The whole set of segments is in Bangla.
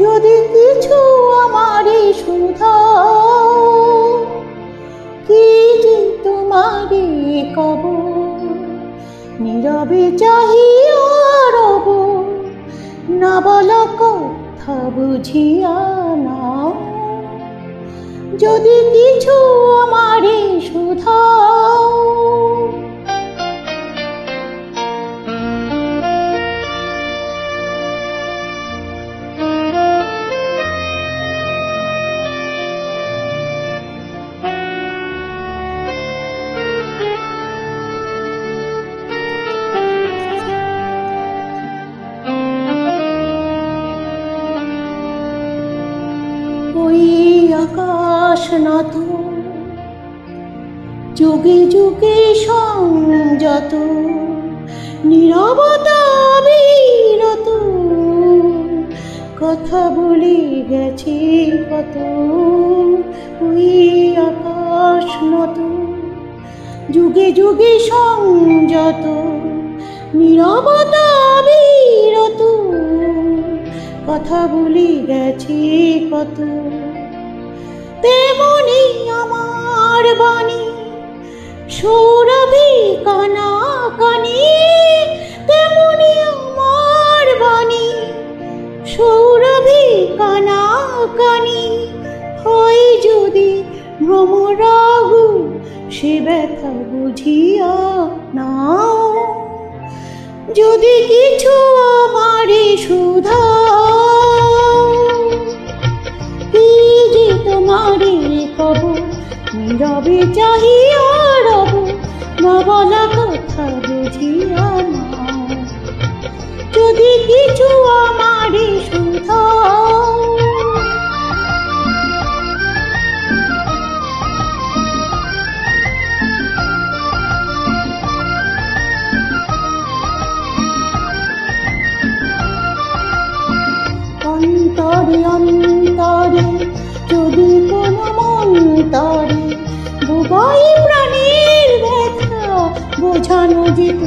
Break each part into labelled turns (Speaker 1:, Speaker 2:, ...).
Speaker 1: যদি কিছু আমারে শুধাও, কি যে তোমারে কব, নীরবে চাহিয়া রব, না বলা কথা বুঝিয়া নাও। যদি কিছু আমারে শুধাও, ওই আকাশ নত, যুগে যুগে সংযত, নীরবতা বিরত, কথা বলে গেছে কত। ওই আকাশ নত, যুগে যুগে সংযত, নীরবতা বিরত, কথা বলে গেছে কত। তেমনি আমার বাণী সৌরভে কানা কানি, তেমনি আমার বাণী সৌরভে কানা কানি। হয় যদি ভ্রমরাগু, সে ব্যথা বুঝিয়া নাও। যদি কিছু আমারে শুধাও, কি যে তোমারে কব, নীরবে চাহিয়া রব, না বলা কথা বুঝিয়া নাও। যদি কিছু আমারে শুধাও, অন্তরে অন্তরে যদি কোনো মন্তরে বুবাই প্রাণীর ব্যথা বোঝানো যেত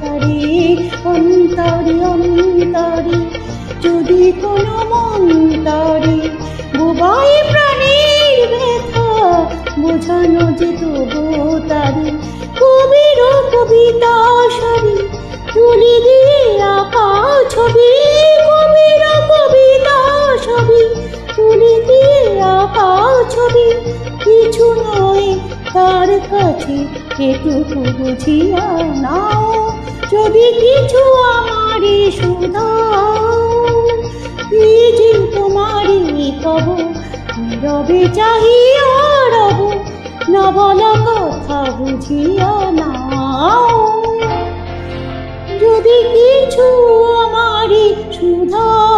Speaker 1: তারে। অন্তরে অন্তরে যদি কোনো মন্তরে বুবাই প্রাণীর ব্যথা বোঝানো যেত তারে। কবির কবিতা সারি তুলি দিয়ে আঁকা ছবি, কবির কবিতা ছবি তুলি দিয়ে আঁকা ছবি। কিছু নয় তার কাছে এটুকু বুঝিয়া নাও। যদি কিছু আমারে শুধাও, কি যে তোমারে কব, নীরবে চাহিয়া রব, না বলা কথা বুঝিয়া নাও। যদি কিছু আমারে শুধাও।